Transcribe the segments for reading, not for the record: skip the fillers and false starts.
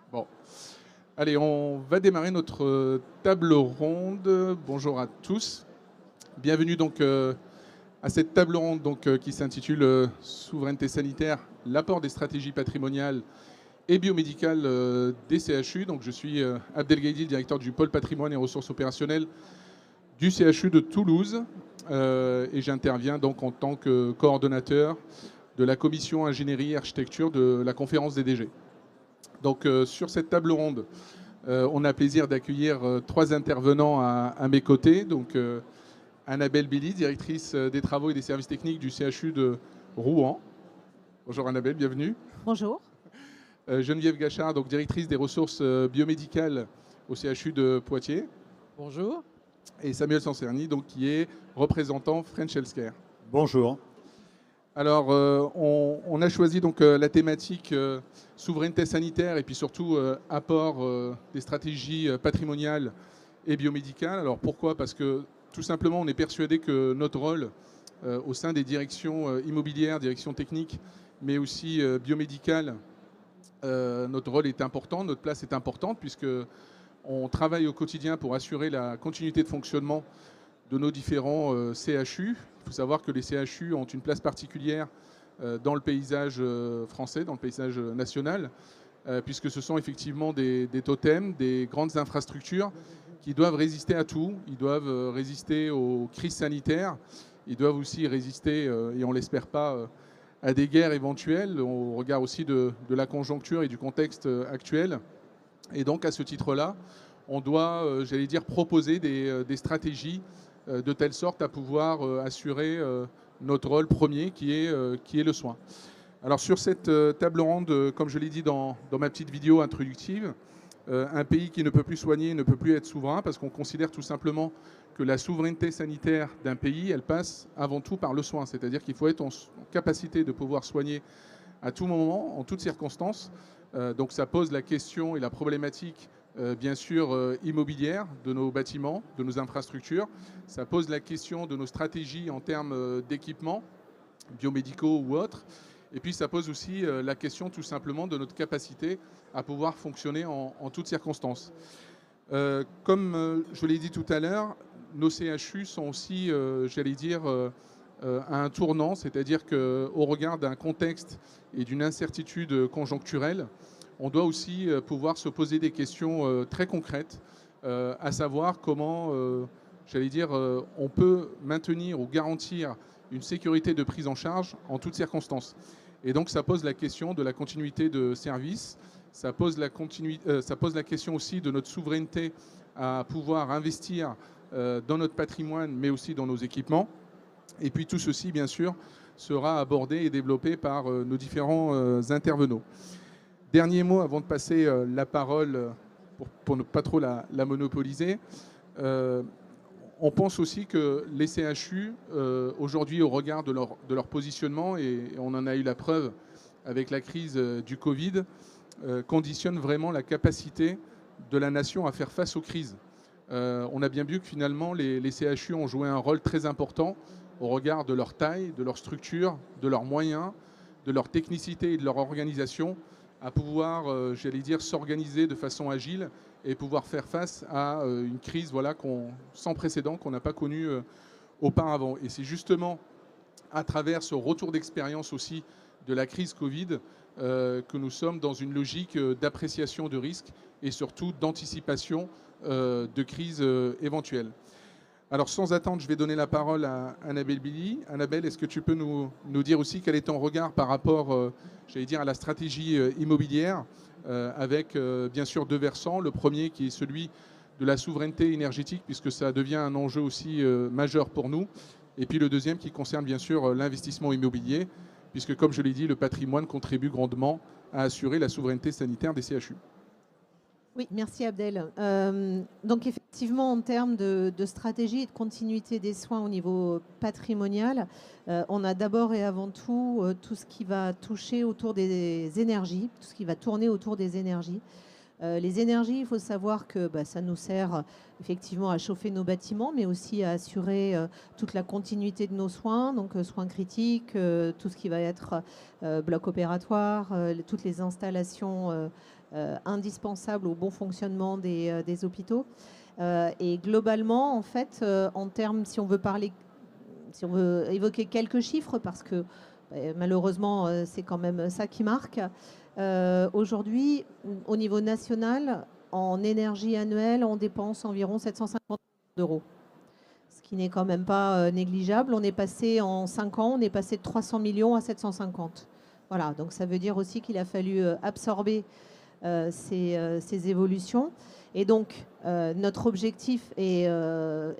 Bon, allez, on va démarrer notre table ronde. Bonjour à tous. Bienvenue donc à cette table ronde qui s'intitule Souveraineté sanitaire, l'apport des stratégies patrimoniales et biomédicales des CHU. Donc, je suis Abdelghadi, directeur du pôle patrimoine et ressources opérationnelles du CHU de Toulouse. Et j'interviens donc en tant que coordonnateur de la commission ingénierie et architecture de la conférence des DG. Donc sur cette table ronde, on a plaisir d'accueillir trois intervenants à mes côtés. Donc Annabelle Billy, directrice des travaux et des services techniques du CHU de Rouen. Bonjour Annabelle, bienvenue. Bonjour. Geneviève Gachard, donc directrice des ressources biomédicales au CHU de Poitiers. Bonjour. Et Samuel Sancerni, donc qui est représentant French Healthcare. Bonjour. Alors, on a choisi donc la thématique souveraineté sanitaire et puis surtout apport des stratégies patrimoniales et biomédicales. Alors pourquoi ? Parce que tout simplement, on est persuadé que notre rôle au sein des directions immobilières, directions techniques, mais aussi biomédicales, notre rôle est important, notre place est importante puisque on travaille au quotidien pour assurer la continuité de fonctionnement de nos différents CHU. Il faut savoir que les CHU ont une place particulière dans le paysage français, dans le paysage national, puisque ce sont effectivement des totems, des grandes infrastructures qui doivent résister à tout. Ils doivent résister aux crises sanitaires. Ils doivent aussi résister, et on ne l'espère pas, à des guerres éventuelles, au regard aussi de la conjoncture et du contexte actuel. Et donc, à ce titre-là, on doit, j'allais dire, proposer des stratégies de telle sorte à pouvoir assurer notre rôle premier qui est le soin. Alors sur cette table ronde, comme je l'ai dit dans ma petite vidéo introductive, un pays qui ne peut plus soigner ne peut plus être souverain parce qu'on considère tout simplement que la souveraineté sanitaire d'un pays, elle passe avant tout par le soin. C'est-à-dire qu'il faut être en capacité de pouvoir soigner à tout moment, en toutes circonstances. Donc ça pose la question et la problématique bien sûr immobilière de nos bâtiments, de nos infrastructures. Ça pose la question de nos stratégies en termes d'équipements biomédicaux ou autres. Et puis ça pose aussi la question tout simplement de notre capacité à pouvoir fonctionner en toutes circonstances. Comme je l'ai dit tout à l'heure, nos CHU sont aussi, j'allais dire, à un tournant, c'est-à-dire qu'au regard d'un contexte et d'une incertitude conjoncturelle, on doit aussi pouvoir se poser des questions très concrètes, à savoir comment, j'allais dire, on peut maintenir ou garantir une sécurité de prise en charge en toutes circonstances. Et donc ça pose la question de la continuité de service, ça pose la question aussi de notre souveraineté à pouvoir investir dans notre patrimoine, mais aussi dans nos équipements. Et puis tout ceci, bien sûr, sera abordé et développé par nos différents intervenants. Dernier mot avant de passer la parole pour ne pas trop la monopoliser. On pense aussi que les CHU, aujourd'hui, au regard de leur positionnement, et on en a eu la preuve avec la crise du Covid, conditionnent vraiment la capacité de la nation à faire face aux crises. On a bien vu que finalement, les CHU ont joué un rôle très important au regard de leur taille, de leur structure, de leurs moyens, de leur technicité et de leur organisation, à pouvoir, j'allais dire, s'organiser de façon agile et pouvoir faire face à une crise sans précédent qu'on n'a pas connue auparavant. Et c'est justement à travers ce retour d'expérience aussi de la crise Covid que nous sommes dans une logique d'appréciation de risques et surtout d'anticipation de crises éventuelles. Alors sans attendre, je vais donner la parole à Annabelle Billy. Annabelle, est-ce que tu peux nous dire aussi quel est ton regard par rapport, j'allais dire, à la stratégie immobilière avec bien sûr deux versants. Le premier qui est celui de la souveraineté énergétique puisque ça devient un enjeu aussi majeur pour nous. Et puis le deuxième qui concerne bien sûr l'investissement immobilier puisque comme je l'ai dit, le patrimoine contribue grandement à assurer la souveraineté sanitaire des CHU. Oui, merci Abdel. Donc effectivement, en termes de stratégie et de continuité des soins au niveau patrimonial, on a d'abord et avant tout tout ce qui va toucher autour des énergies, tout ce qui va tourner autour des énergies. Les énergies, il faut savoir que ça nous sert effectivement à chauffer nos bâtiments, mais aussi à assurer toute la continuité de nos soins, donc soins critiques, tout ce qui va être bloc opératoire, toutes les installations indispensables au bon fonctionnement des hôpitaux. Et globalement, en fait, en termes, si on veut évoquer quelques chiffres, parce que malheureusement, c'est quand même ça qui marque. Aujourd'hui, au niveau national, en énergie annuelle, on dépense environ 750 millions d'euros, ce qui n'est quand même pas négligeable. On est passé en 5 ans, on est passé de 300 millions à 750. Voilà, donc ça veut dire aussi qu'il a fallu absorber ces évolutions. Et donc, notre objectif est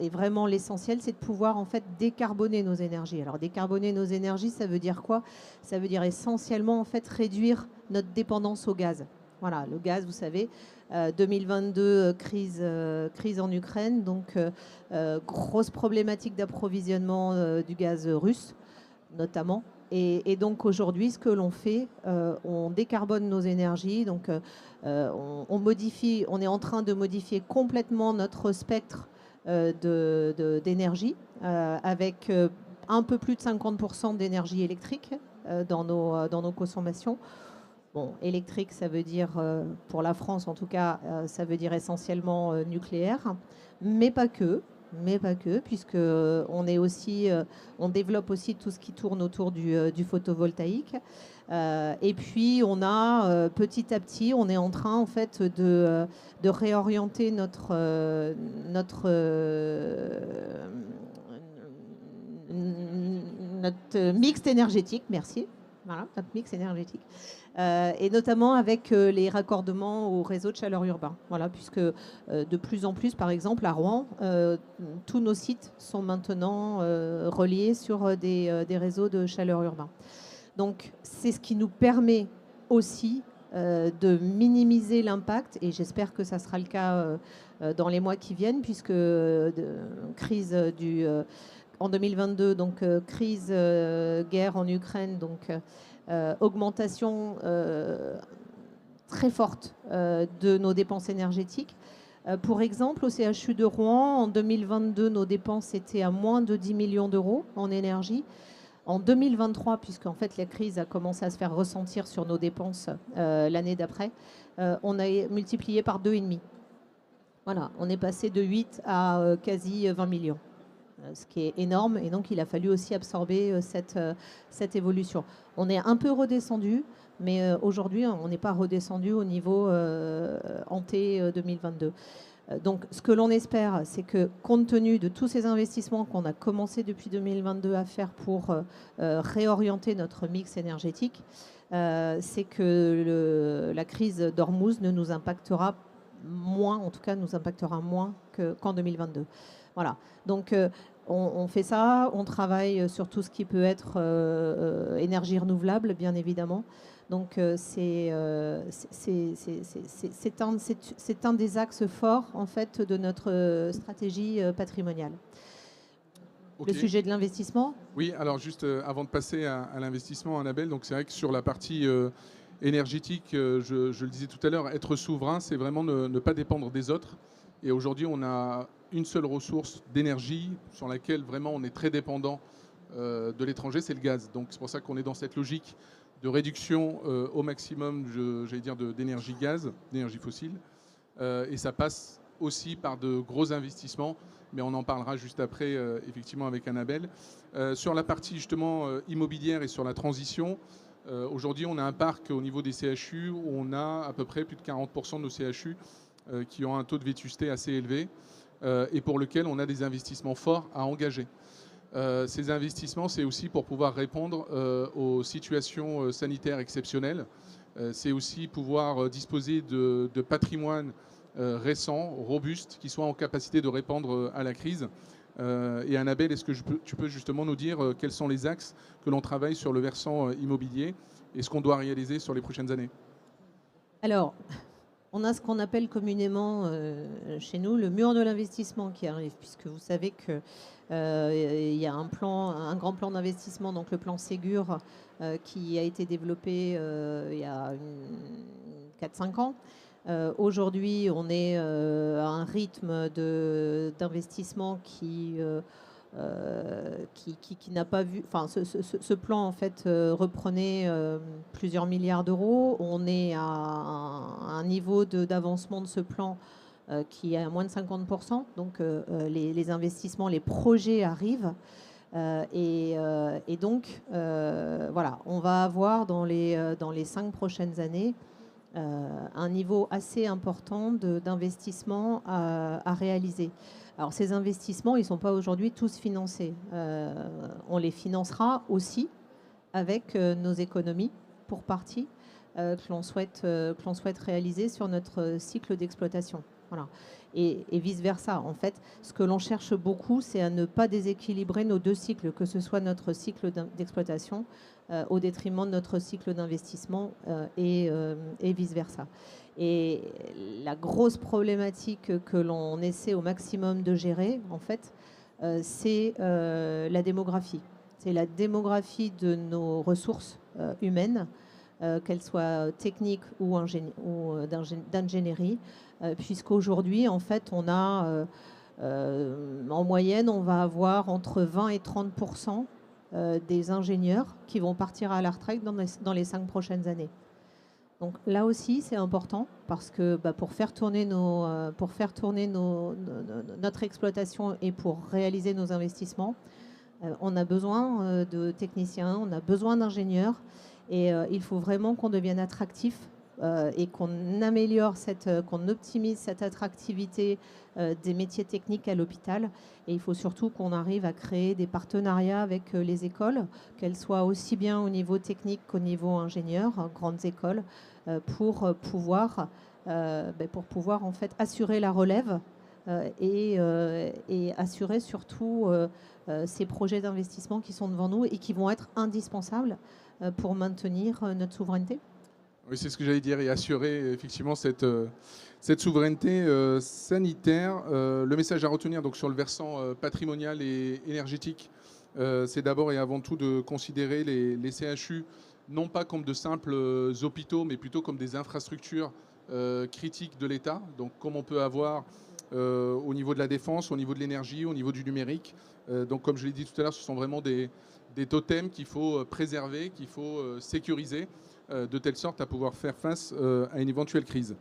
vraiment l'essentiel, c'est de pouvoir en fait décarboner nos énergies. Alors, décarboner nos énergies, ça veut dire quoi? Ça veut dire essentiellement en fait réduire notre dépendance au gaz. Voilà, le gaz, vous savez, 2022, crise en Ukraine, donc grosse problématique d'approvisionnement du gaz russe, notamment. Et donc aujourd'hui, ce que l'on fait, on décarbone nos énergies, donc on est en train de modifier complètement notre spectre d'énergie, avec un peu plus de 50% d'énergie électrique dans nos consommations. Bon, électrique, ça veut dire, pour la France en tout cas, ça veut dire essentiellement nucléaire, mais pas que. Puisque on développe aussi tout ce qui tourne autour du photovoltaïque. Et puis on a petit à petit, on est en train en fait de réorienter notre mix énergétique. Merci. Voilà, notre mix énergétique. Et notamment avec les raccordements au réseau de chaleur urbain. Voilà, puisque de plus en plus, par exemple, à Rouen, tous nos sites sont maintenant reliés sur des réseaux de chaleur urbain. Donc, c'est ce qui nous permet aussi de minimiser l'impact, et j'espère que ça sera le cas dans les mois qui viennent, puisque crise en 2022, donc crise, guerre en Ukraine, donc augmentation très forte de nos dépenses énergétiques. Pour exemple, au CHU de Rouen, en 2022, nos dépenses étaient à moins de 10 millions d'euros en énergie. En 2023, puisqu'en fait la crise a commencé à se faire ressentir sur nos dépenses l'année d'après, on a multiplié par 2,5. Voilà, on est passé de 8 à quasi 20 millions. Ce qui est énorme, et donc il a fallu aussi absorber cette évolution. On est un peu redescendu, mais aujourd'hui on n'est pas redescendu au niveau ante 2022. Donc ce que l'on espère, c'est que compte tenu de tous ces investissements qu'on a commencé depuis 2022 à faire pour réorienter notre mix énergétique, c'est que la crise d'Ormuz ne nous impactera moins, en tout cas nous impactera moins qu'en 2022. Voilà, donc on fait ça, on travaille sur tout ce qui peut être énergie renouvelable, bien évidemment. Donc c'est un des axes forts en fait de notre stratégie patrimoniale. Okay. Le sujet de l'investissement? Oui, alors juste avant de passer à l'investissement, Annabelle, donc c'est vrai que sur la partie énergétique, je le disais tout à l'heure, être souverain, c'est vraiment ne pas dépendre des autres. Et aujourd'hui, on a une seule ressource d'énergie sur laquelle vraiment on est très dépendant de l'étranger, c'est le gaz. Donc c'est pour ça qu'on est dans cette logique de réduction au maximum, j'allais dire, d'énergie gaz, d'énergie fossile. Et ça passe aussi par de gros investissements, mais on en parlera juste après, effectivement, avec Annabelle. Sur la partie justement immobilière et sur la transition, aujourd'hui, on a un parc au niveau des CHU où on a à peu près plus de 40% de nos CHU qui ont un taux de vétusté assez élevé et pour lequel on a des investissements forts à engager. Ces investissements, c'est aussi pour pouvoir répondre aux situations sanitaires exceptionnelles. C'est aussi pouvoir disposer de patrimoine récent, robuste, qui soit en capacité de répondre à la crise. Et Annabelle, est-ce que tu peux justement nous dire quels sont les axes que l'on travaille sur le versant immobilier et ce qu'on doit réaliser sur les prochaines années? Alors, on a ce qu'on appelle communément chez nous le mur de l'investissement qui arrive, puisque vous savez qu'il y a un grand plan d'investissement, donc le plan Ségur, qui a été développé il y a 4-5 ans. Aujourd'hui, on est à un rythme d'investissement qui n'a pas vu. Enfin, ce plan en fait reprenait plusieurs milliards d'euros. On est à un niveau d'avancement de ce plan qui est à moins de 50%. Donc les investissements, les projets arrivent. Et donc, voilà, on va avoir dans les 5 prochaines années un niveau assez important d'investissement à réaliser. Alors ces investissements, ils ne sont pas aujourd'hui tous financés. On les financera aussi avec nos économies, pour partie, que l'on souhaite réaliser sur notre cycle d'exploitation. Voilà. Et vice-versa. En fait, ce que l'on cherche beaucoup, c'est à ne pas déséquilibrer nos deux cycles, que ce soit notre cycle d'exploitation au détriment de notre cycle d'investissement et vice-versa. Et la grosse problématique que l'on essaie au maximum de gérer, en fait, c'est la démographie. C'est la démographie de nos ressources humaines, qu'elles soient techniques ou d'ingénierie, puisqu'aujourd'hui, en fait, on a, en moyenne, on va avoir entre 20 et 30% des ingénieurs qui vont partir à la retraite dans les 5 prochaines années. Donc là aussi, c'est important parce que pour faire tourner, notre exploitation et pour réaliser nos investissements, on a besoin de techniciens, on a besoin d'ingénieurs et il faut vraiment qu'on devienne attractif et qu'on améliore, qu'on optimise cette attractivité des métiers techniques à l'hôpital. Et il faut surtout qu'on arrive à créer des partenariats avec les écoles, qu'elles soient aussi bien au niveau technique qu'au niveau ingénieur, grandes écoles, pour pouvoir en fait assurer la relève et assurer surtout ces projets d'investissement qui sont devant nous et qui vont être indispensables pour maintenir notre souveraineté. Oui, c'est ce que j'allais dire, et assurer effectivement cette souveraineté sanitaire. Le message à retenir donc, sur le versant patrimonial et énergétique, c'est d'abord et avant tout de considérer les CHU non pas comme de simples hôpitaux, mais plutôt comme des infrastructures critiques de l'État. Donc comme on peut avoir au niveau de la défense, au niveau de l'énergie, au niveau du numérique. Donc comme je l'ai dit tout à l'heure, ce sont vraiment des totems qu'il faut préserver, qu'il faut sécuriser, de telle sorte à pouvoir faire face à une éventuelle crise.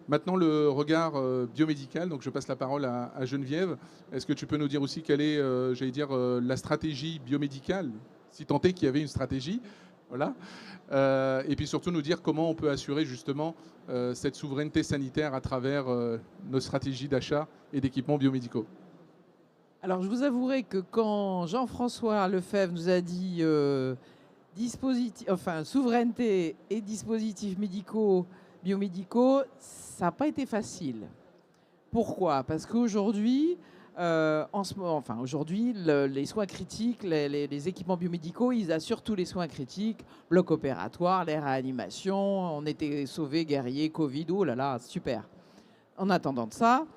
Maintenant, le regard biomédical. Donc, je passe la parole à Geneviève. Est-ce que tu peux nous dire aussi quelle est, la stratégie biomédicale, si tant est qu'il y avait une stratégie, voilà. Et puis surtout nous dire comment on peut assurer justement cette souveraineté sanitaire à travers nos stratégies d'achat et d'équipements biomédicaux. Alors, je vous avouerai que quand Jean-François Lefebvre nous a dit souveraineté et dispositifs médicaux, biomédicaux, ça n'a pas été facile. Pourquoi? Parce qu'aujourd'hui, les soins critiques, les équipements biomédicaux, ils assurent tous les soins critiques, bloc opératoire, les réanimations, on était sauvés, guerriers, Covid, oh là là, super. En attendant de ça,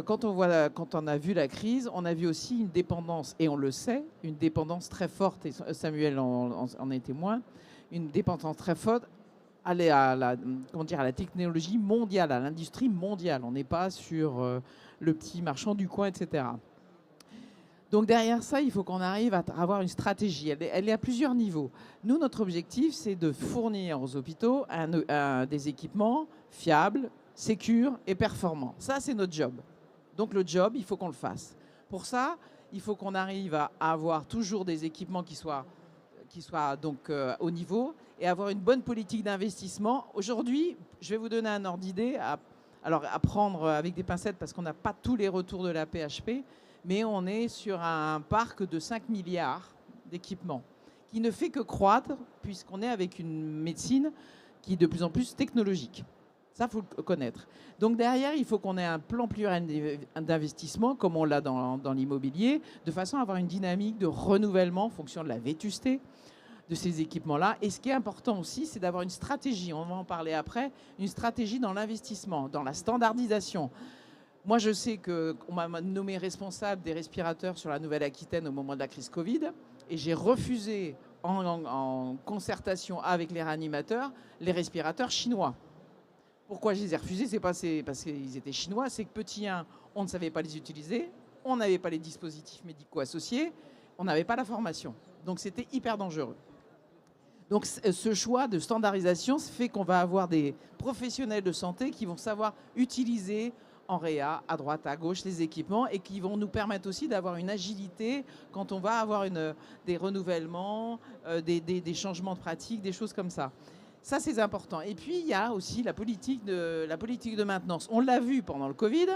quand on a vu la crise, on a vu aussi une dépendance, et on le sait, une dépendance très forte, et Samuel en est témoin, une dépendance très forte à la technologie mondiale, à l'industrie mondiale. On n'est pas sur le petit marchand du coin, etc. Donc derrière ça, il faut qu'on arrive à avoir une stratégie. Elle est à plusieurs niveaux. Nous, notre objectif, c'est de fournir aux hôpitaux des équipements fiables, sécures et performants. Ça, c'est notre job. Donc le job, il faut qu'on le fasse. Pour ça, il faut qu'on arrive à avoir toujours des équipements qui soient donc au niveau et avoir une bonne politique d'investissement. Aujourd'hui, je vais vous donner un ordre d'idée, à prendre avec des pincettes parce qu'on n'a pas tous les retours de la PHP, mais on est sur un parc de 5 milliards d'équipements qui ne fait que croître puisqu'on est avec une médecine qui est de plus en plus technologique. Ça, il faut le connaître. Donc derrière, il faut qu'on ait un plan pluriannuel d'investissement, comme on l'a dans l'immobilier, de façon à avoir une dynamique de renouvellement en fonction de la vétusté de ces équipements-là. Et ce qui est important aussi, c'est d'avoir une stratégie, on va en parler après, une stratégie dans l'investissement, dans la standardisation. Moi, je sais qu'on m'a nommé responsable des respirateurs sur la Nouvelle-Aquitaine au moment de la crise Covid, et j'ai refusé, en concertation avec les réanimateurs, les respirateurs chinois. Pourquoi je les ai refusés? C'est pas parce qu'ils étaient chinois, c'est que petit 1, on ne savait pas les utiliser, on n'avait pas les dispositifs médicaux associés, on n'avait pas la formation. Donc c'était hyper dangereux. Donc ce choix de standardisation fait qu'on va avoir des professionnels de santé qui vont savoir utiliser en réa, à droite, à gauche, les équipements et qui vont nous permettre aussi d'avoir une agilité quand on va avoir des renouvellements, des changements de pratiques, des choses comme ça. Ça, c'est important. Et puis, il y a aussi la politique de maintenance. On l'a vu pendant le Covid,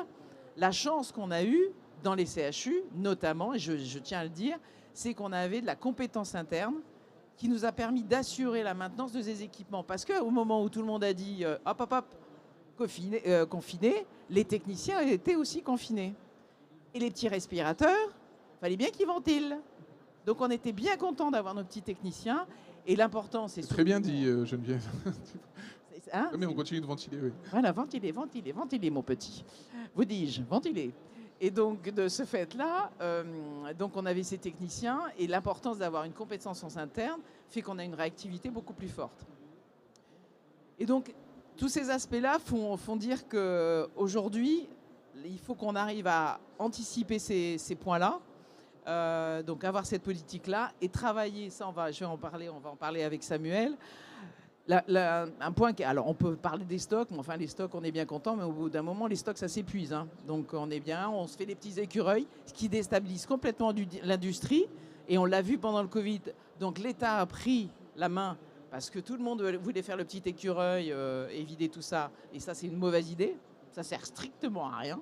la chance qu'on a eue dans les CHU, notamment, et je tiens à le dire, c'est qu'on avait de la compétence interne qui nous a permis d'assurer la maintenance de ces équipements. Parce qu'au moment où tout le monde a dit hop, confiné, les techniciens étaient aussi confinés. Et les petits respirateurs, il fallait bien qu'ils ventilent. Donc on était bien contents d'avoir nos petits techniciens. Et l'important, c'est... Très bien dit, Geneviève. Hein, mais on continue de ventiler, oui. Voilà, ventiler, mon petit. Vous dis-je, ventiler. Et donc, de ce fait-là, donc on avait ces techniciens et l'importance d'avoir une compétence interne fait qu'on a une réactivité beaucoup plus forte. Et donc, tous ces aspects-là font dire qu'aujourd'hui, il faut qu'on arrive à anticiper ces points-là, donc avoir cette politique-là et travailler, ça on va en parler avec Samuel. Un point alors on peut parler des stocks, mais enfin les stocks on est bien content, mais au bout d'un moment les stocks ça s'épuise, hein. Donc on est bien, on se fait des petits écureuils, ce qui déstabilise complètement l'industrie et on l'a vu pendant le Covid. Donc l'État a pris la main parce que tout le monde voulait faire le petit écureuil et vider tout ça, et ça c'est une mauvaise idée, ça sert strictement à rien.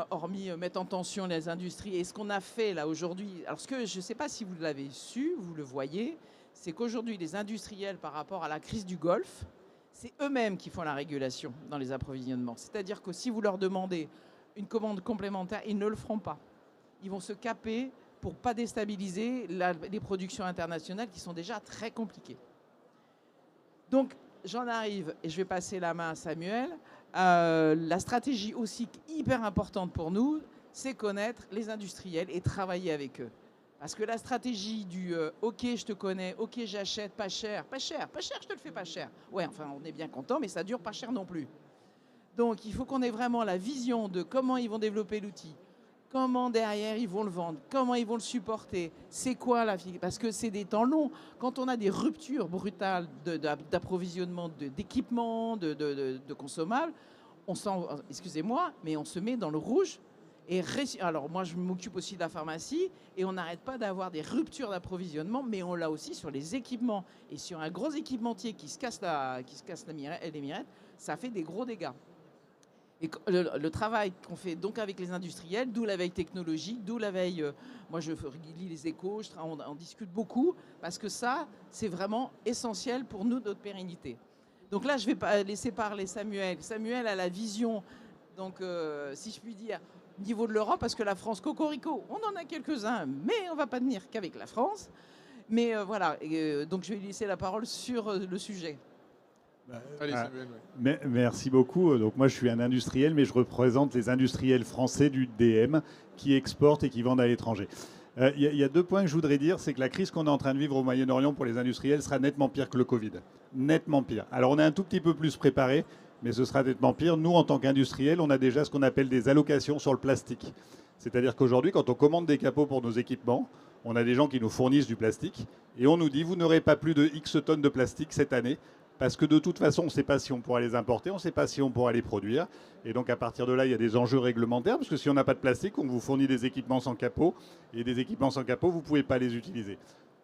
Hormis mettre en tension les industries. Et ce qu'on a fait là aujourd'hui, alors je ne sais pas si vous l'avez su, vous le voyez, c'est qu'aujourd'hui les industriels par rapport à la crise du Golfe, c'est eux-mêmes qui font la régulation dans les approvisionnements. C'est-à-dire que si vous leur demandez une commande complémentaire, ils ne le feront pas. Ils vont se caper pour ne pas déstabiliser les productions internationales qui sont déjà très compliquées. Donc j'en arrive, et je vais passer la main à Samuel. La stratégie aussi hyper importante pour nous, c'est connaître les industriels et travailler avec eux. Parce que la stratégie du OK, je te connais, OK, j'achète, pas cher, je te le fais pas cher. Ouais, enfin, on est bien content, mais ça dure pas cher non plus. Donc, il faut qu'on ait vraiment la vision de comment ils vont développer l'outil, comment derrière ils vont le vendre, comment ils vont le supporter, c'est quoi la... Parce que c'est des temps longs. Quand on a des ruptures brutales d'approvisionnement d'équipements, de consommables, on excusez-moi, mais on se met dans le rouge. Alors moi je m'occupe aussi de la pharmacie et on n'arrête pas d'avoir des ruptures d'approvisionnement, mais on l'a aussi sur les équipements. Et sur un gros équipementier qui se casse les mirettes, ça fait des gros dégâts. Et le travail qu'on fait donc avec les industriels, d'où la veille technologique, d'où la veille... moi, je lis les échos, on discute beaucoup, parce que ça, c'est vraiment essentiel pour nous, notre pérennité. Donc là, je vais laisser parler Samuel. Samuel a la vision, donc, si je puis dire, au niveau de l'Europe, parce que la France, cocorico, on en a quelques-uns, mais on ne va pas tenir qu'avec la France. Mais voilà, donc je vais lui laisser la parole sur le sujet. Allez, Samuel, ouais. Merci beaucoup. Donc moi je suis un industriel, mais je représente les industriels français du DM qui exportent et qui vendent à l'étranger. Il y a 2 points que je voudrais dire, c'est que la crise qu'on est en train de vivre au Moyen-Orient pour les industriels sera nettement pire que le Covid. Nettement pire. Alors on est un tout petit peu plus préparé, mais ce sera nettement pire. Nous, en tant qu'industriels, on a déjà ce qu'on appelle des allocations sur le plastique. C'est-à-dire qu'aujourd'hui, quand on commande des capots pour nos équipements, on a des gens qui nous fournissent du plastique et on nous dit vous n'aurez pas plus de X tonnes de plastique cette année. Parce que de toute façon, on ne sait pas si on pourra les importer, on ne sait pas si on pourra les produire. Et donc à partir de là, il y a des enjeux réglementaires, parce que si on n'a pas de plastique, on vous fournit des équipements sans capot, et des équipements sans capot, vous ne pouvez pas les utiliser.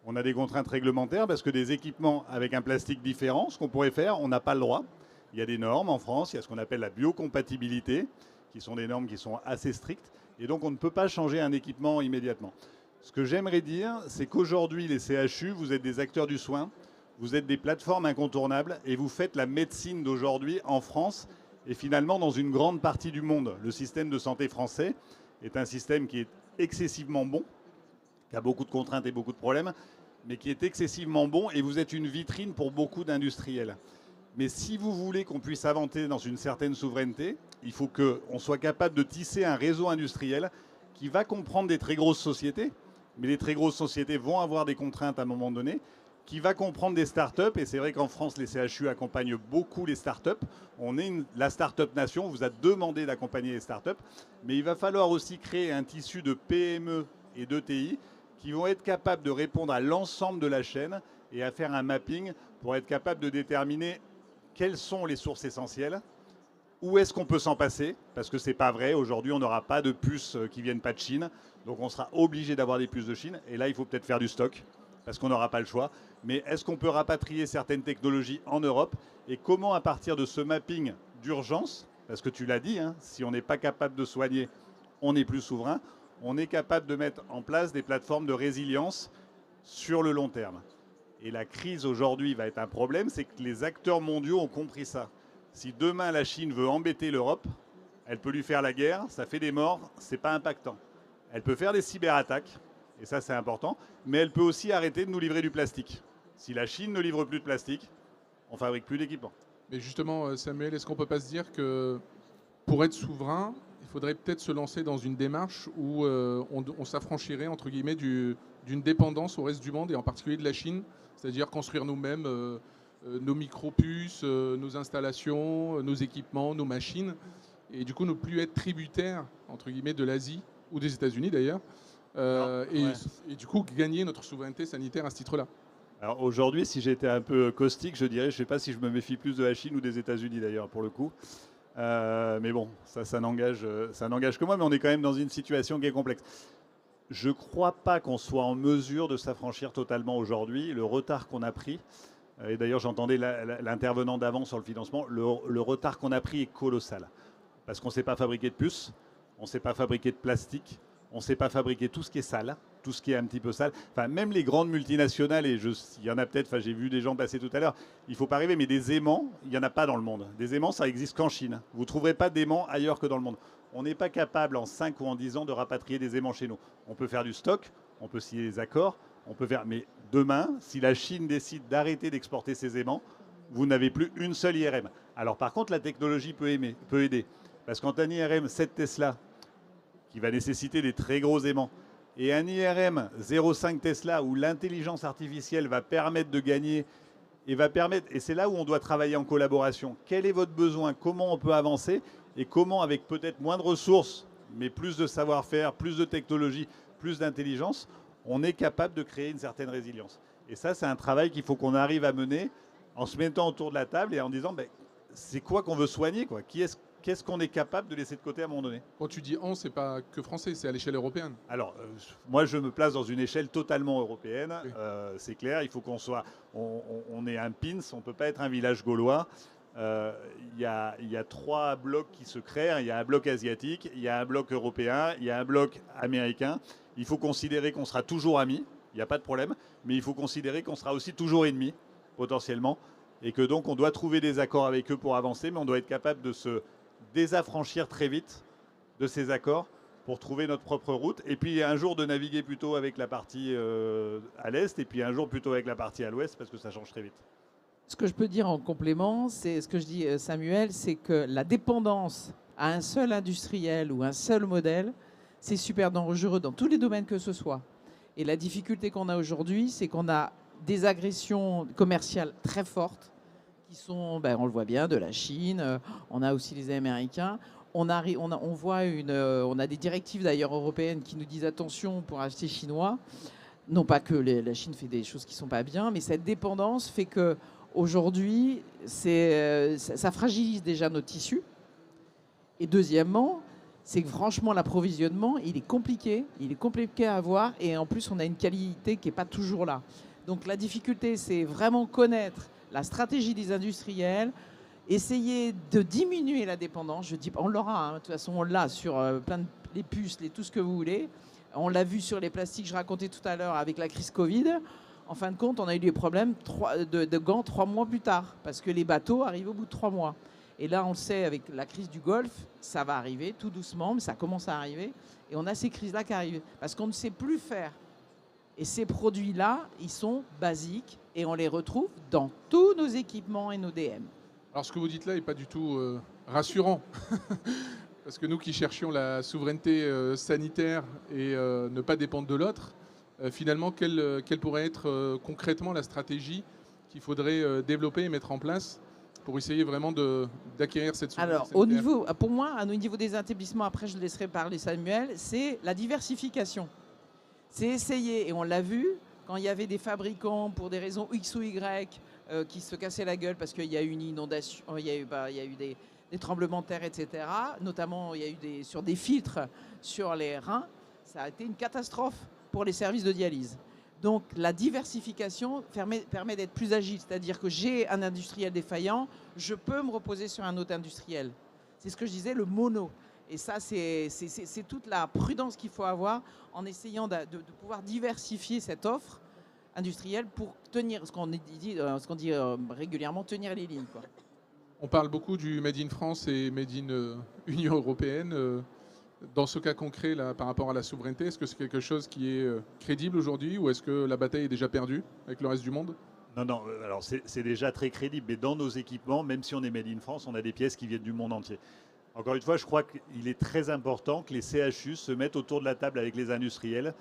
On a des contraintes réglementaires, parce que des équipements avec un plastique différent, ce qu'on pourrait faire, on n'a pas le droit. Il y a des normes en France, il y a ce qu'on appelle la biocompatibilité, qui sont des normes qui sont assez strictes, et donc on ne peut pas changer un équipement immédiatement. Ce que j'aimerais dire, c'est qu'aujourd'hui, les CHU, vous êtes des acteurs du soin. Vous êtes des plateformes incontournables et vous faites la médecine d'aujourd'hui en France et finalement dans une grande partie du monde. Le système de santé français est un système qui est excessivement bon, qui a beaucoup de contraintes et beaucoup de problèmes, mais qui est excessivement bon et vous êtes une vitrine pour beaucoup d'industriels. Mais si vous voulez qu'on puisse avancer dans une certaine souveraineté, il faut qu'on soit capable de tisser un réseau industriel qui va comprendre des très grosses sociétés, mais les très grosses sociétés vont avoir des contraintes à un moment donné, qui va comprendre des startups. Et c'est vrai qu'en France, les CHU accompagnent beaucoup les startups. On est la startup nation, on vous a demandé d'accompagner les startups. Mais il va falloir aussi créer un tissu de PME et d'ETI qui vont être capables de répondre à l'ensemble de la chaîne et à faire un mapping pour être capable de déterminer quelles sont les sources essentielles, où est-ce qu'on peut s'en passer, parce que ce n'est pas vrai. Aujourd'hui, on n'aura pas de puces qui ne viennent pas de Chine. Donc on sera obligé d'avoir des puces de Chine. Et là, il faut peut-être faire du stock, parce qu'on n'aura pas le choix. Mais est-ce qu'on peut rapatrier certaines technologies en Europe? Et comment, à partir de ce mapping d'urgence, parce que tu l'as dit, hein, si on n'est pas capable de soigner, on n'est plus souverain, on est capable de mettre en place des plateformes de résilience sur le long terme. Et la crise aujourd'hui va être un problème, c'est que les acteurs mondiaux ont compris ça. Si demain la Chine veut embêter l'Europe, elle peut lui faire la guerre, ça fait des morts, c'est pas impactant. Elle peut faire des cyberattaques, et ça c'est important, mais elle peut aussi arrêter de nous livrer du plastique. Si la Chine ne livre plus de plastique, on fabrique plus d'équipements. Mais justement, Samuel, est-ce qu'on ne peut pas se dire que pour être souverain, il faudrait peut-être se lancer dans une démarche où on s'affranchirait, entre guillemets, d'une dépendance au reste du monde, et en particulier de la Chine, c'est-à-dire construire nous-mêmes nos micro-puces, nos installations, nos équipements, nos machines, et du coup ne plus être tributaire, entre guillemets, de l'Asie, ou des États-Unis d'ailleurs, et du coup gagner notre souveraineté sanitaire à ce titre-là. Alors aujourd'hui, si j'étais un peu caustique, je dirais, je ne sais pas si je me méfie plus de la Chine ou des États-Unis d'ailleurs, pour le coup. Mais bon, ça n'engage que moi, mais on est quand même dans une situation qui est complexe. Je ne crois pas qu'on soit en mesure de s'affranchir totalement aujourd'hui. Le retard qu'on a pris, et d'ailleurs j'entendais l'intervenant d'avant sur le financement, le retard qu'on a pris est colossal. Parce qu'on ne sait pas fabriquer de puces, on ne sait pas fabriquer de plastique, on ne sait pas fabriquer tout ce qui est sale, tout ce qui est un petit peu sale. Enfin, même les grandes multinationales, et il y en a peut-être, enfin, j'ai vu des gens passer tout à l'heure, il ne faut pas rêver, mais des aimants, il n'y en a pas dans le monde. Des aimants, ça n'existe qu'en Chine. Vous ne trouverez pas d'aimants ailleurs que dans le monde. On n'est pas capable en 5 ou en 10 ans de rapatrier des aimants chez nous. On peut faire du stock, on peut signer des accords, on peut faire... Mais demain, si la Chine décide d'arrêter d'exporter ses aimants, vous n'avez plus une seule IRM. Alors par contre, la technologie peut aider. Parce qu'en un IRM 7 Tesla, qui va nécessiter des très gros aimants, et un IRM 0,5 Tesla où l'intelligence artificielle va permettre de gagner et c'est là où on doit travailler en collaboration. Quel est votre besoin? Comment on peut avancer? Et comment, avec peut-être moins de ressources, mais plus de savoir-faire, plus de technologie, plus d'intelligence, on est capable de créer une certaine résilience. Et ça, c'est un travail qu'il faut qu'on arrive à mener en se mettant autour de la table et en disant, ben, c'est quoi qu'on veut soigner, quoi? Qu'est-ce qu'on est capable de laisser de côté à un moment donné? Quand tu dis on, c'est pas que français, c'est à l'échelle européenne. Alors, moi, je me place dans une échelle totalement européenne. Oui. C'est clair, il faut qu'on soit... On est un pins, on ne peut pas être un village gaulois. Il y a 3 blocs qui se créent. Il y a un bloc asiatique, il y a un bloc européen, il y a un bloc américain. Il faut considérer qu'on sera toujours amis, il n'y a pas de problème, mais il faut considérer qu'on sera aussi toujours ennemis, potentiellement, et que donc on doit trouver des accords avec eux pour avancer, mais on doit être capable de se désaffranchir très vite de ces accords pour trouver notre propre route, et puis un jour de naviguer plutôt avec la partie à l'est, et puis un jour plutôt avec la partie à l'ouest, parce que ça change très vite. Ce que je peux dire en complément, c'est ce que je dis, Samuel, c'est que la dépendance à un seul industriel ou un seul modèle, c'est super dangereux dans tous les domaines que ce soit. Et la difficulté qu'on a aujourd'hui, c'est qu'on a des agressions commerciales très fortes qui sont, ben, on le voit bien, de la Chine, on a aussi les Américains. On a des directives d'ailleurs européennes qui nous disent attention pour acheter chinois. Non pas que la Chine fait des choses qui ne sont pas bien, mais cette dépendance fait que aujourd'hui, ça fragilise déjà nos tissus. Et deuxièmement, c'est que franchement, l'approvisionnement, il est compliqué à avoir, et en plus, on a une qualité qui n'est pas toujours là. Donc la difficulté, c'est vraiment connaître la stratégie des industriels, essayer de diminuer la dépendance. Je dis, on l'aura, hein, de toute façon, on l'a sur plein de les puces, tout ce que vous voulez. On l'a vu sur les plastiques, je racontais tout à l'heure avec la crise Covid. En fin de compte, on a eu des problèmes de gants 3 mois plus tard, parce que les bateaux arrivent au bout de 3 mois. Et là, on le sait, avec la crise du Golfe, ça va arriver tout doucement, mais ça commence à arriver. Et on a ces crises-là qui arrivent, parce qu'on ne sait plus faire. Et ces produits-là, ils sont basiques, et on les retrouve dans tous nos équipements et nos DM. Alors ce que vous dites là n'est pas du tout rassurant. Parce que nous qui cherchions la souveraineté sanitaire et ne pas dépendre de l'autre, Finalement, quelle pourrait être concrètement la stratégie qu'il faudrait développer et mettre en place pour essayer vraiment d'acquérir cette souveraineté Alors, sanitaire? pour moi, au niveau des établissements, après je laisserai parler Samuel, c'est la diversification. C'est essayer, et on l'a vu, quand il y avait des fabricants pour des raisons X ou Y qui se cassaient la gueule parce qu'il y a eu une inondation, il y a eu des tremblements de terre, etc. Notamment, il y a eu sur des filtres sur les reins. Ça a été une catastrophe pour les services de dialyse. Donc la diversification permet d'être plus agile, c'est-à-dire que j'ai un industriel défaillant, je peux me reposer sur un autre industriel. C'est ce que je disais, le mono. Et ça, c'est toute la prudence qu'il faut avoir en essayant de pouvoir diversifier cette offre industrielle pour tenir, ce qu'on dit régulièrement, tenir les lignes, quoi. On parle beaucoup du Made in France et Made in Union européenne. Dans ce cas concret, là, par rapport à la souveraineté, est-ce que c'est quelque chose qui est crédible aujourd'hui ou est-ce que la bataille est déjà perdue avec le reste du monde? Non, non, alors c'est déjà très crédible, mais dans nos équipements, même si on est Made in France, on a des pièces qui viennent du monde entier. Encore une fois, je crois qu'il est très important que les CHU se mettent autour de la table avec les industriels,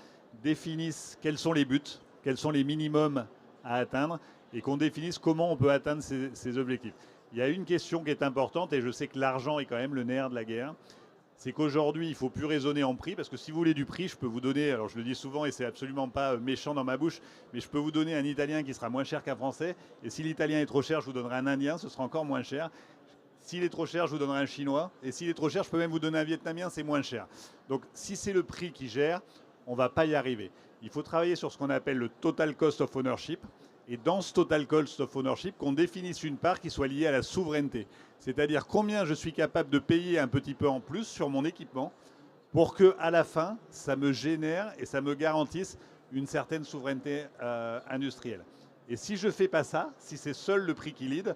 définissent quels sont les buts, quels sont les minimums à atteindre et qu'on définisse comment on peut atteindre ces objectifs. Il y a une question qui est importante et je sais que l'argent est quand même le nerf de la guerre. C'est qu'aujourd'hui, il ne faut plus raisonner en prix, parce que si vous voulez du prix, je peux vous donner, alors je le dis souvent et c'est absolument pas méchant dans ma bouche, mais je peux vous donner un Italien qui sera moins cher qu'un Français, et si l'Italien est trop cher, je vous donnerai un Indien, ce sera encore moins cher. S'il est trop cher, je vous donnerai un Chinois, et s'il est trop cher, je peux même vous donner un Vietnamien, c'est moins cher. Donc si c'est le prix qui gère, on ne va pas y arriver. Il faut travailler sur ce qu'on appelle le total cost of ownership, et dans ce total cost of ownership, qu'on définisse une part qui soit liée à la souveraineté. C'est-à-dire combien je suis capable de payer un petit peu en plus sur mon équipement pour qu'à la fin, ça me génère et ça me garantisse une certaine souveraineté industrielle. Et si je ne fais pas ça, si c'est seul le prix qui lead,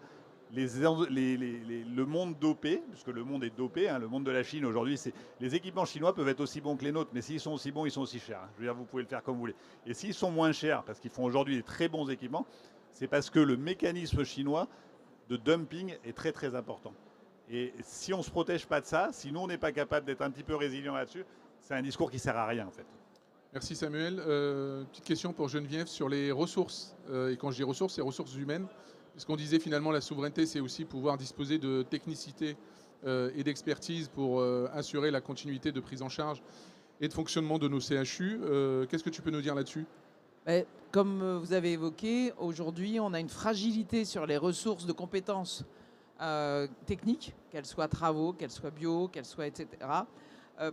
le monde dopé, puisque le monde est dopé, hein, le monde de la Chine aujourd'hui, les équipements chinois peuvent être aussi bons que les nôtres, mais s'ils sont aussi bons, ils sont aussi chers. Je veux dire, vous pouvez le faire comme vous voulez. Et s'ils sont moins chers, parce qu'ils font aujourd'hui des très bons équipements, c'est parce que le mécanisme chinois de dumping est très très important. Et si on ne se protège pas de ça, si nous on n'est pas capable d'être un petit peu résilient là-dessus, c'est un discours qui ne sert à rien en fait. Merci Samuel. Petite question pour Geneviève sur les ressources. Et quand je dis ressources, c'est ressources humaines. Ce qu'on disait finalement, la souveraineté, c'est aussi pouvoir disposer de technicité et d'expertise pour assurer la continuité de prise en charge et de fonctionnement de nos CHU. Qu'est-ce que tu peux nous dire là-dessus? Comme vous avez évoqué, aujourd'hui, on a une fragilité sur les ressources de compétences techniques, qu'elles soient travaux, qu'elles soient bio, qu'elles soient etc.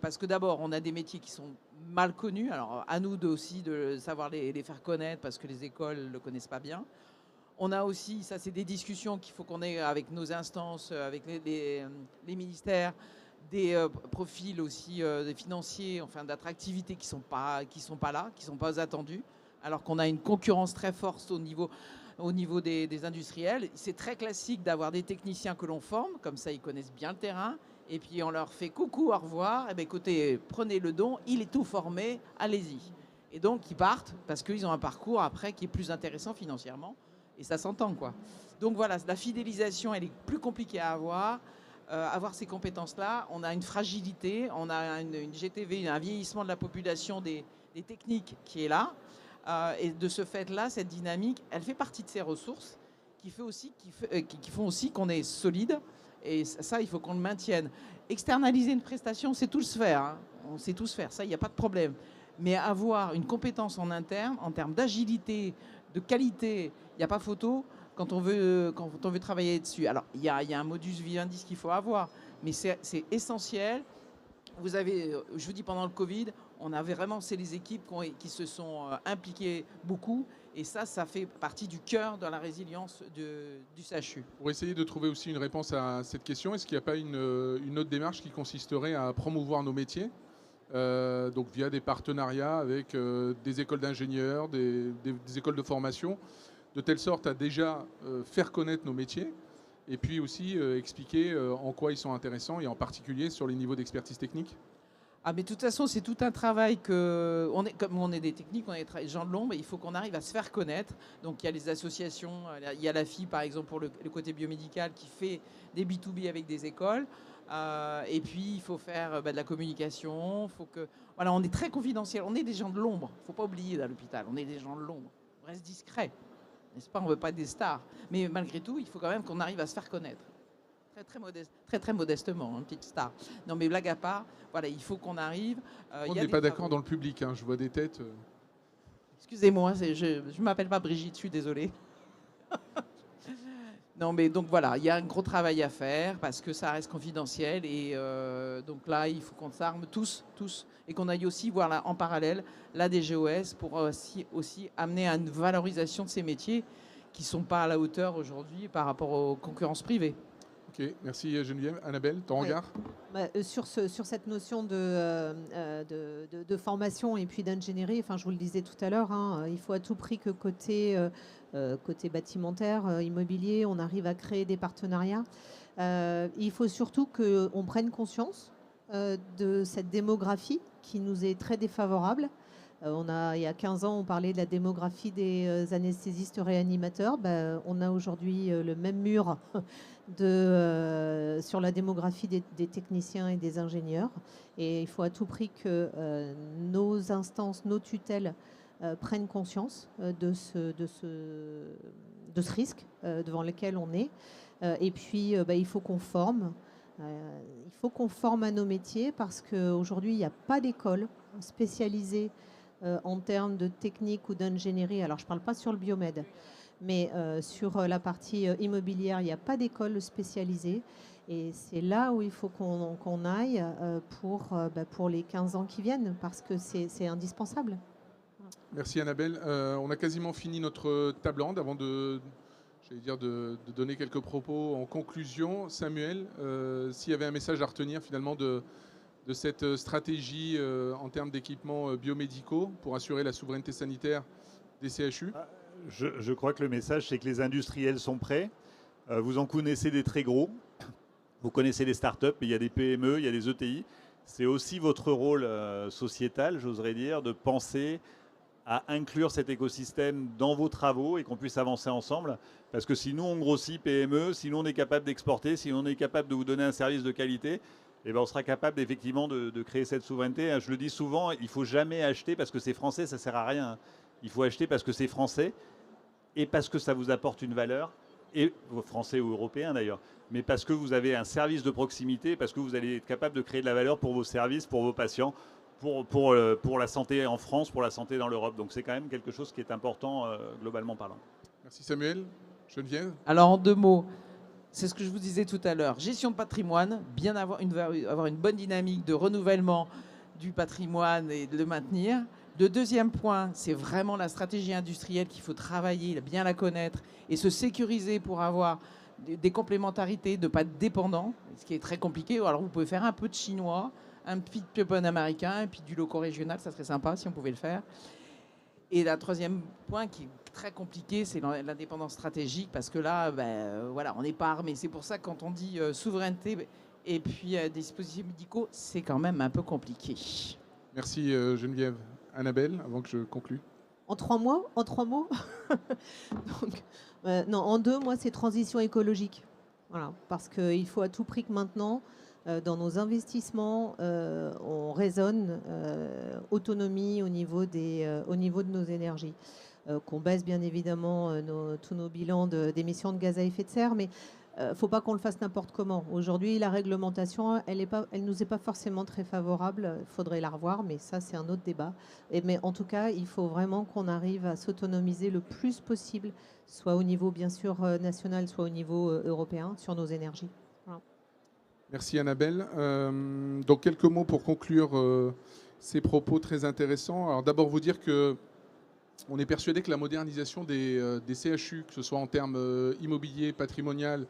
Parce que d'abord, on a des métiers qui sont mal connus. Alors, à nous aussi de savoir les faire connaître parce que les écoles ne le connaissent pas bien. On a aussi, ça c'est des discussions qu'il faut qu'on ait avec nos instances, avec les ministères, des profils aussi des financiers, enfin d'attractivité qui sont pas là, qui sont pas attendus, alors qu'on a une concurrence très forte au niveau des industriels. C'est très classique d'avoir des techniciens que l'on forme, comme ça ils connaissent bien le terrain, et puis on leur fait coucou, au revoir, et bien écoutez, prenez le don, il est tout formé, allez-y. Et donc ils partent parce qu'ils ont un parcours après qui est plus intéressant financièrement. Et ça s'entend, quoi. Donc voilà, la fidélisation, elle est plus compliquée à avoir. Avoir ces compétences-là, on a une fragilité, on a une GTV, un vieillissement de la population des techniques qui est là. Et de ce fait-là, cette dynamique, elle fait partie de ces ressources qui font aussi qu'on est solide. Et ça, il faut qu'on le maintienne. Externaliser une prestation, c'est tout se faire. Hein. On sait tous faire, ça, il n'y a pas de problème. Mais avoir une compétence en interne, en termes d'agilité, de qualité, il n'y a pas photo quand on veut travailler dessus. Alors, il y a un modus vivendi qu'il faut avoir, mais c'est essentiel. Je vous dis, pendant le Covid, on avait vraiment, c'est les équipes qui se sont impliquées beaucoup, et ça fait partie du cœur de la résilience du CHU. Pour essayer de trouver aussi une réponse à cette question, est-ce qu'il n'y a pas une autre démarche qui consisterait à promouvoir nos métiers, donc via des partenariats avec des écoles d'ingénieurs, des écoles de formation, de telle sorte à déjà faire connaître nos métiers et puis aussi expliquer en quoi ils sont intéressants et en particulier sur les niveaux d'expertise technique? Ah, mais de toute façon, c'est tout un travail que. Comme on est des techniques, on est des gens de l'ombre, il faut qu'on arrive à se faire connaître. Donc, il y a les associations, il y a la FI, par exemple, pour le côté biomédical, qui fait des B2B avec des écoles. Et puis, il faut faire de la communication. Faut que... Voilà, on est très confidentiel. On est des gens de l'ombre. Il ne faut pas oublier à l'hôpital. On est des gens de l'ombre. On reste discret. N'est-ce pas? On ne veut pas être des stars. Mais malgré tout, il faut quand même qu'on arrive à se faire connaître. Très modestement, une petite star. Non, mais blague à part, voilà, il faut qu'on arrive. On n'est pas d'accord dans le public, hein, je vois des têtes. Excusez-moi, je ne m'appelle pas Brigitte, je suis désolée. Non, mais donc voilà, il y a un gros travail à faire parce que ça reste confidentiel. Et donc là, il faut qu'on s'arme tous, et qu'on aille aussi voir là, en parallèle la DGOS pour aussi amener à une valorisation de ces métiers qui ne sont pas à la hauteur aujourd'hui par rapport aux concurrences privées. Ok, merci Geneviève. Annabelle, ton regard? Sur cette notion de formation et puis d'ingénierie, enfin, je vous le disais tout à l'heure, hein, il faut à tout prix que côté bâtimentaire, immobilier, on arrive à créer des partenariats. Il faut surtout qu'on prenne conscience de cette démographie qui nous est très défavorable. Il y a 15 ans, on parlait de la démographie des anesthésistes réanimateurs. On a aujourd'hui le même mur sur la démographie des techniciens et des ingénieurs. Et il faut à tout prix que nos instances, nos tutelles prennent conscience de ce risque devant lequel on est. Et puis, il faut qu'on forme. Il faut qu'on forme à nos métiers parce qu'aujourd'hui, il n'y a pas d'école spécialisée en termes de technique ou d'ingénierie. Alors, je ne parle pas sur le biomède, mais sur la partie immobilière, il n'y a pas d'école spécialisée. Et c'est là où il faut qu'on aille pour les 15 ans qui viennent, parce que c'est indispensable. Merci Annabelle. On a quasiment fini notre table ronde avant de donner quelques propos en conclusion. Samuel, s'il y avait un message à retenir finalement de cette stratégie en termes d'équipements biomédicaux pour assurer la souveraineté sanitaire des CHU? Je crois que le message, c'est que les industriels sont prêts. Vous en connaissez des très gros. Vous connaissez les startups, mais il y a des PME, il y a des ETI. C'est aussi votre rôle sociétal, j'oserais dire, de penser à inclure cet écosystème dans vos travaux et qu'on puisse avancer ensemble. Parce que si nous, on grossit PME, si nous, on est capable d'exporter, si on est capable de vous donner un service de qualité, eh ben, on sera capable effectivement de créer cette souveraineté. Je le dis souvent, il ne faut jamais acheter parce que c'est français, ça ne sert à rien. Il faut acheter parce que c'est français et parce que ça vous apporte une valeur, et français ou européen d'ailleurs, mais parce que vous avez un service de proximité, parce que vous allez être capable de créer de la valeur pour vos services, pour vos patients, pour la santé en France, pour la santé dans l'Europe. Donc c'est quand même quelque chose qui est important globalement parlant. Merci Samuel. Geneviève? Alors en 2 mots, c'est ce que je vous disais tout à l'heure. Gestion de patrimoine, bien avoir une bonne dynamique de renouvellement du patrimoine et de le maintenir. Le deuxième point, c'est vraiment la stratégie industrielle qu'il faut travailler, bien la connaître et se sécuriser pour avoir des complémentarités, de ne pas être dépendant, ce qui est très compliqué. Alors vous pouvez faire un peu de chinois, un petit peu américain et puis du local régional, ça serait sympa si on pouvait le faire. Et le troisième point qui est très compliqué, c'est l'indépendance stratégique, parce que là, voilà, on n'est pas armé. C'est pour ça que quand on dit souveraineté et puis des dispositifs médicaux, c'est quand même un peu compliqué. Merci Geneviève. Annabelle, avant que je conclue. En 3 mots Donc, non, en 2 mois, c'est transition écologique. Voilà, parce qu'il faut à tout prix que maintenant, dans nos investissements, on raisonne autonomie au niveau de nos énergies. Qu'on baisse bien évidemment tous nos bilans d'émissions de gaz à effet de serre, mais il ne faut pas qu'on le fasse n'importe comment. Aujourd'hui, la réglementation, elle nous est pas forcément très favorable. Il faudrait la revoir, mais ça, c'est un autre débat. Mais en tout cas, il faut vraiment qu'on arrive à s'autonomiser le plus possible, soit au niveau, bien sûr, national, soit au niveau européen, sur nos énergies. Voilà. Merci Annabelle. Donc quelques mots pour conclure ces propos très intéressants. Alors d'abord vous dire que on est persuadé que la modernisation des CHU, que ce soit en termes immobiliers, patrimonial,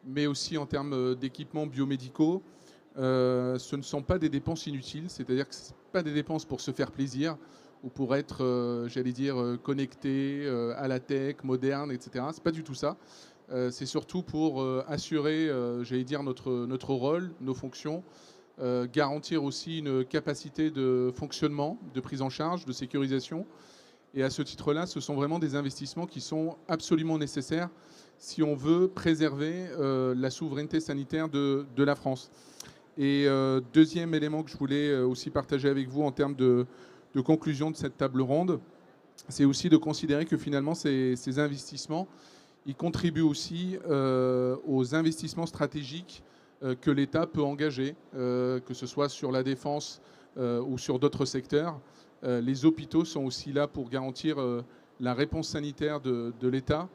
mais aussi en termes d'équipements biomédicaux, ce ne sont pas des dépenses inutiles, c'est-à-dire que ce ne sont pas des dépenses pour se faire plaisir ou pour être, j'allais dire, connecté à la tech, moderne, etc. Ce n'est pas du tout ça. C'est surtout pour assurer, j'allais dire, notre rôle, nos fonctions, garantir aussi une capacité de fonctionnement, de prise en charge, de sécurisation. Et à ce titre-là, ce sont vraiment des investissements qui sont absolument nécessaires si on veut préserver la souveraineté sanitaire de la France. Et deuxième élément que je voulais aussi partager avec vous en termes de conclusion de cette table ronde, c'est aussi de considérer que finalement ces investissements, ils contribuent aussi aux investissements stratégiques que l'État peut engager, que ce soit sur la défense ou sur d'autres secteurs. Les hôpitaux sont aussi là pour garantir la réponse sanitaire de l'État.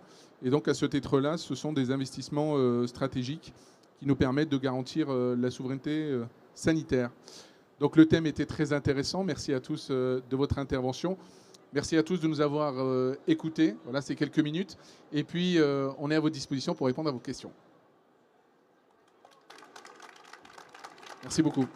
Et donc à ce titre-là, ce sont des investissements stratégiques qui nous permettent de garantir la souveraineté sanitaire. Donc le thème était très intéressant. Merci à tous de votre intervention. Merci à tous de nous avoir écoutés. Voilà, c'est quelques minutes. Et puis, on est à votre disposition pour répondre à vos questions. Merci beaucoup.